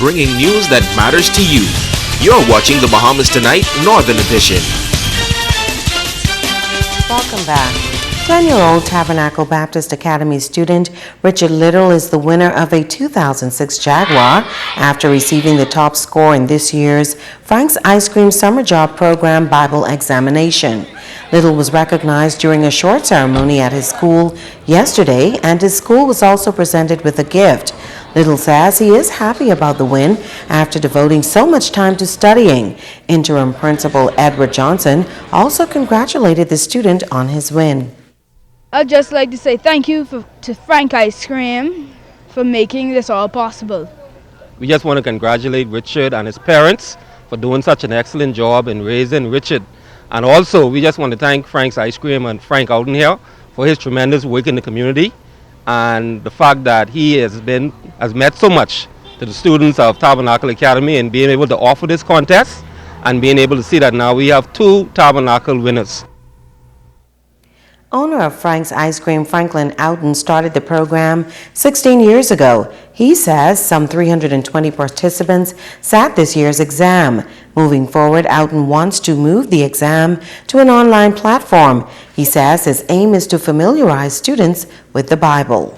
bringing news that matters to you. You're watching the Bahamas Tonight Northern Edition. Welcome back. 10-year-old Tabernacle Baptist Academy student Richard Little is the winner of a 2006 Jaguar after receiving the top score in this year's Frank's Ice Cream Summer Job Program Bible examination. Little was recognized during a short ceremony at his school yesterday, and his school was also presented with a gift. Little says he is happy about the win after devoting so much time to studying. Interim Principal Edward Johnson also congratulated the student on his win. I'd just like to say thank you to Frank Ice Cream for making this all possible. We just want to congratulate Richard and his parents for doing such an excellent job in raising Richard. And also, we just want to thank Frank's Ice Cream and Frank out here for his tremendous work in the community and the fact that he has meant so much to the students of Tabernacle Academy in being able to offer this contest and being able to see that now we have 2 Tabernacle winners. Owner of Frank's Ice Cream, Franklin Outen, started the program 16 years ago. He says some 320 participants sat this year's exam. Moving forward, Outen wants to move the exam to an online platform. He says his aim is to familiarize students with the Bible.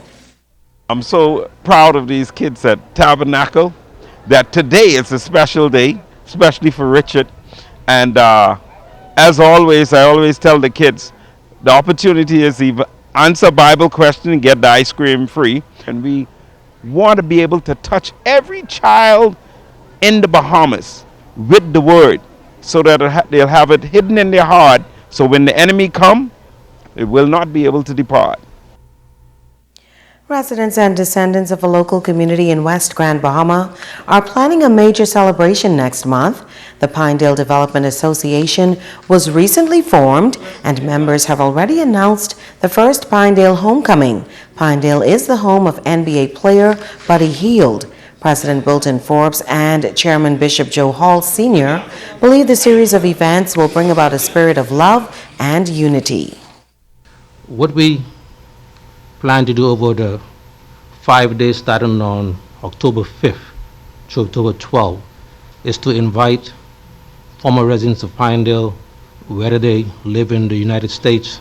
I'm so proud of these kids at Tabernacle that today is a special day, especially for Richard. And as always, I always tell the kids, the opportunity is to answer Bible question and get the ice cream free. And we want to be able to touch every child in the Bahamas with the word so that they'll have it hidden in their heart. So when the enemy come, it will not be able to depart. Residents and descendants of a local community in West Grand Bahama are planning a major celebration next month. The Pineale Development Association was recently formed, and members have already announced the first Pineale homecoming. Pineale is the home of NBA player Buddy Hield. President Wilton Forbes and Chairman Bishop Joe Hall Sr. believe the series of events will bring about a spirit of love and unity. What we plan to do over the 5 days starting on October 5th to October 12th is to invite former residents of Pineale, whether they live in the United States,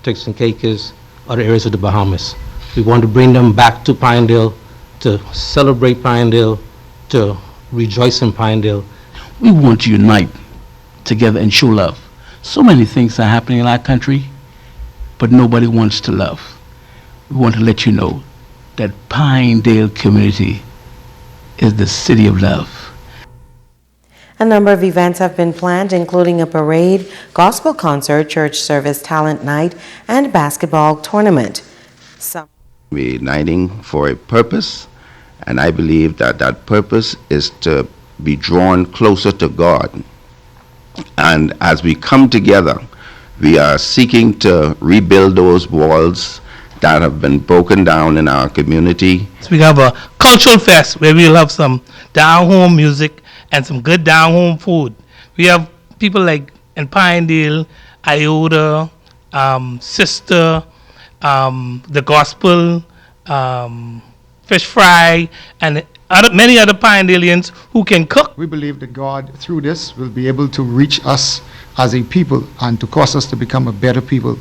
Turks and Caicos, or areas of the Bahamas. We want to bring them back to Pineale to celebrate Pineale, to rejoice in Pineale. We want to unite together and show love. So many things are happening in our country, but nobody wants to love. We want to let you know that Pineale community is the city of love. A number of events have been planned, including a parade, gospel concert, church service, talent night, and basketball tournament. We're uniting for a purpose, and I believe that that purpose is to be drawn closer to God. And as we come together, we are seeking to rebuild those walls that have been broken down in our community. We have a cultural fest where we'll have some down-home music and some good down-home food. We have people like in Pineale, Iota, Sister, the Gospel, Fish Fry, and many other Pinealians who can cook. We believe that God, through this, will be able to reach us as a people and to cause us to become a better people.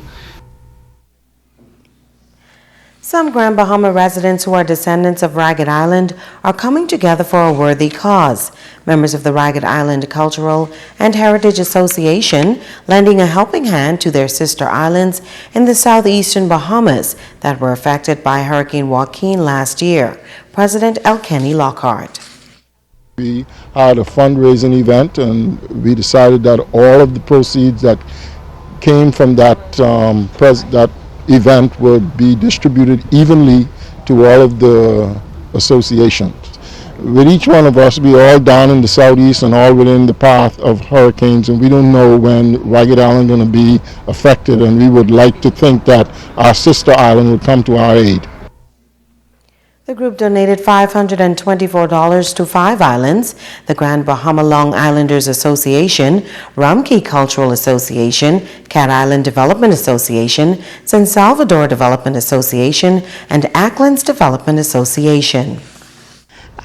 Some Grand Bahama residents who are descendants of Ragged Island are coming together for a worthy cause. Members of the Ragged Island Cultural and Heritage Association lending a helping hand to their sister islands in the southeastern Bahamas that were affected by Hurricane Joaquin last year. President Elkenny Lockhart. We had a fundraising event, and we decided that all of the proceeds that came from that event would be distributed evenly to all of the associations. With each one of us, we are all down in the southeast and all within the path of hurricanes, and we don't know when Ragged Island is going to be affected, and we would like to think that our sister island would come to our aid. The group donated $524 to 5 islands: the Grand Bahama Long Islanders Association, Rumkey Cultural Association, Cat Island Development Association, San Salvador Development Association, and Acklands Development Association.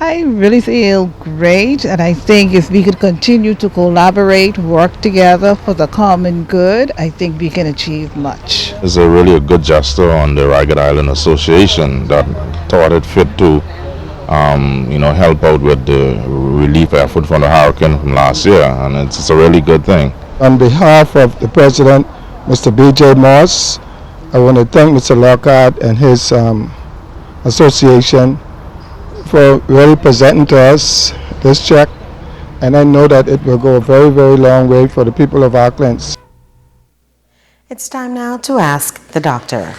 I really feel great, and I think if we could continue to collaborate, work together for the common good, I think we can achieve much. It's really a good gesture on the Ragged Island Association that thought it fit to, help out with the relief effort from the hurricane from last year, and it's a really good thing. On behalf of the president, Mr. B.J. Moss, I want to thank Mr. Lockhart and his association for really presenting to us this check, and I know that it will go a very, very long way for the people of Auckland. It's time now to ask the doctor.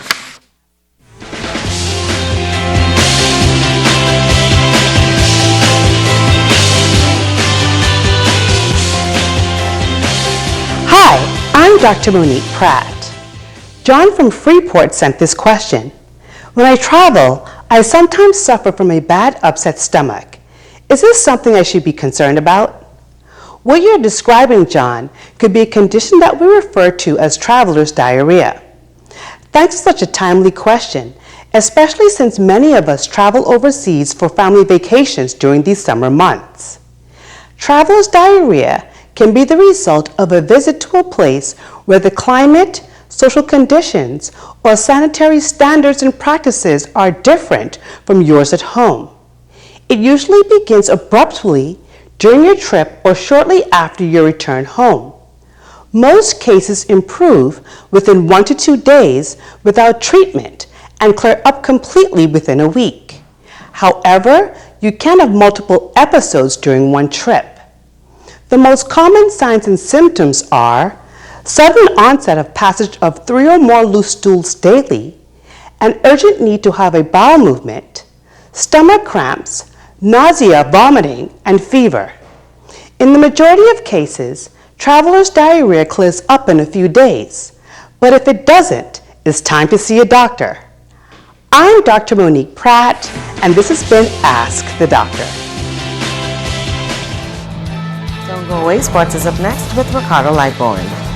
Hi, I'm Dr. Monique Pratt. John from Freeport sent this question. When I travel, I sometimes suffer from a bad upset stomach. Is this something I should be concerned about? What you're describing, John, could be a condition that we refer to as traveler's diarrhea. Thanks for such a timely question, especially since many of us travel overseas for family vacations during these summer months. Traveler's diarrhea can be the result of a visit to a place where the climate, social conditions, or sanitary standards and practices are different from yours at home. It usually begins abruptly during your trip or shortly after your return home. Most cases improve within 1 to 2 days without treatment and clear up completely within a week. However, you can have multiple episodes during one trip. The most common signs and symptoms are sudden onset of passage of 3 or more loose stools daily, an urgent need to have a bowel movement, stomach cramps, nausea, vomiting, and fever. In the majority of cases, traveler's diarrhea clears up in a few days, but if it doesn't, it's time to see a doctor. I'm Dr. Monique Pratt, and this has been Ask the Doctor. Don't go away, sports is up next with Ricardo Lightborn.